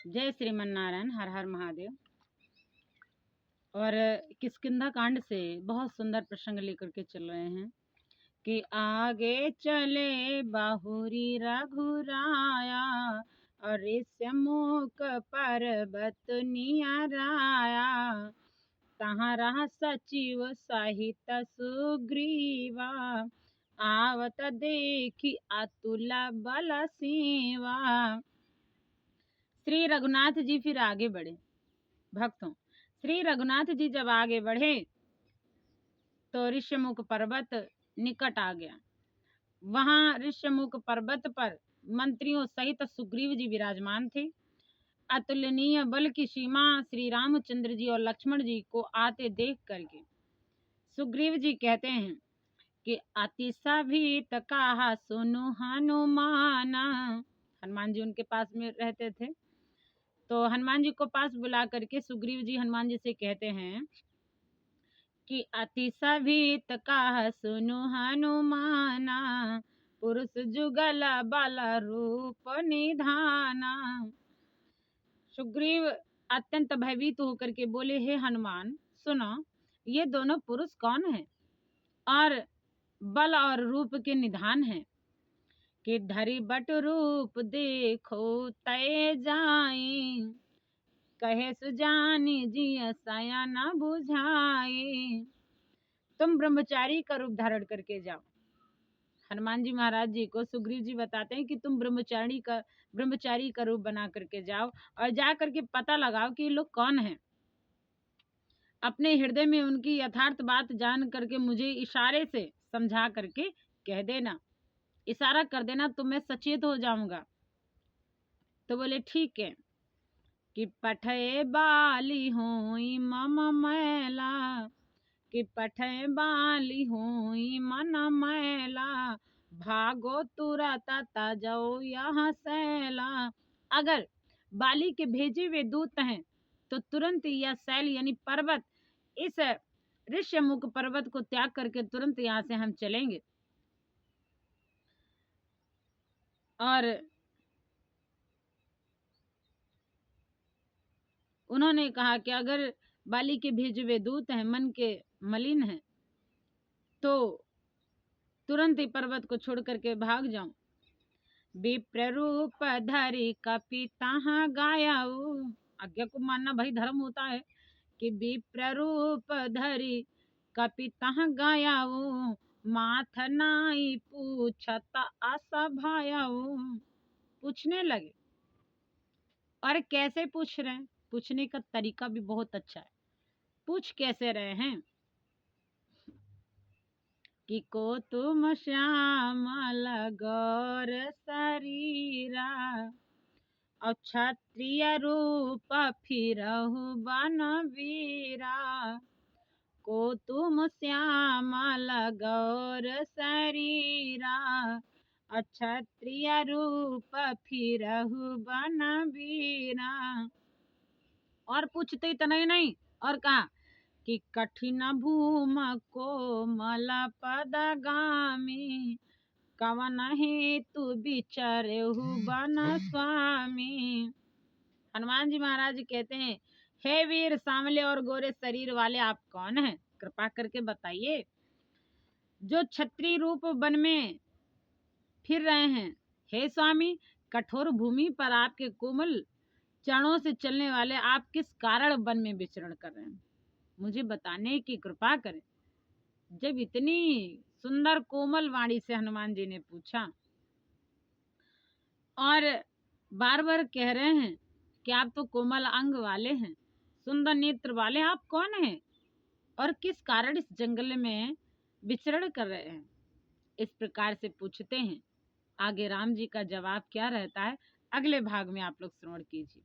जय श्रीमन्नारायण। हर हर महादेव। और किष्किंधा कांड से बहुत सुंदर प्रसंग लेकर के चल रहे हैं कि आगे चले बाहुरी रघुराया और मुख पर्वत नियराया, तहाँ रहा सचिव सहित सुग्रीवा, आवत देखी अतुला बल सीवा। श्री रघुनाथ जी फिर आगे बढ़े। भक्तों, श्री रघुनाथ जी जब आगे बढ़े तो ऋष्यमुख पर्वत निकट आ गया। वहां ऋष्यमुख पर्वत पर मंत्रियों सहित सुग्रीव जी विराजमान थे। अतुलनीय बल की सीमा श्री रामचंद्र जी और लक्ष्मण जी को आते देख करके सुग्रीव जी कहते हैं कि अतिशभित कहा सुनु हनुमाना। हनुमान जी उनके पास में रहते थे, तो हनुमान जी को पास बुला करके सुग्रीव जी हनुमान जी से कहते हैं कि अतिशभित कहा सुनु हनुमाना, पुरुष जुगल बल रूप निधाना। सुग्रीव अत्यंत भयभीत होकर के बोले, हे हनुमान सुनो, ये दोनों पुरुष कौन हैं और बल और रूप के निधान हैं कि धरि बट रूप देखो तय जाई, कहे सुजानी जिय सया न बुझाई। तुम ब्रह्मचारी का रूप धारण करके जाओ। हनुमान जी महाराज जी को सुग्रीव जी बताते हैं कि तुम ब्रह्मचारी का रूप बना करके जाओ और जा करके पता लगाओ कि ये लोग कौन हैं। अपने हृदय में उनकी यथार्थ बात जान करके मुझे इशारे से समझा करके कह देना, इशारा कर देना तो मैं सचेत हो जाऊंगा। तो बोले ठीक है कि पठे बाली होई मम मैला, कि पठे बाली होई मन मैला, भागो तुरत तजो यहाँ सैला। अगर बाली के भेजे हुए दूत हैं तो तुरंत यह शैल यानी पर्वत, इस ऋष्यमुख पर्वत को त्याग करके तुरंत यहाँ से हम चलेंगे। और उन्होंने कहा कि अगर बाली के भेजे हुए दूत हैं, मन के मलिन हैं, तो तुरंत ही पर्वत को छोड़ करके भाग जाऊं। विप्र रूप धरि कपि तहाँ गायाऊ। आज्ञा को मानना भाई धर्म होता है कि विप्र रूप धरि कपि तहाँ गायाऊ, माथ नाई पूछत असभायाऊ। पूछने लगे। और कैसे पूछ रहे हैं? पूछने का तरीका भी बहुत अच्छा है। पूछ कैसे रहे हैं कि को तुम श्यामल गौर शरीरा, और क्षत्रिय रूप फिरहु बन वीरा। को तुम श्यामल गौर शरीरा, और क्षत्रिय रूप फिरहु बन वीरा। और पूछते इतना ही नहीं, और कहा कि कठिन भूम कोमल पदगामी, कवन हेतु विचरेहु बन स्वामी। हनुमान जी महाराज कहते हैं, हे वीर सांवले और गोरे शरीर वाले, आप कौन हैं? कृपा करके बताइए। जो क्षत्रिय रूप वन में फिर रहे हैं। हे स्वामी, कठोर भूमि पर आपके कोमल चरणों से चलने वाले आप किस कारण वन में विचरण कर रहे हैं? मुझे बताने की कृपा करें। जब इतनी सुंदर कोमल वाणी से हनुमान जी ने पूछा और बार बार कह रहे हैं कि आप तो कोमल अंग वाले हैं, सुंदर नेत्र वाले, आप कौन हैं और किस कारण इस जंगल में विचरण कर रहे हैं? इस प्रकार से पूछते हैं। आगे राम जी का जवाब क्या रहता है, अगले भाग में आप लोग श्रवण कीजिए।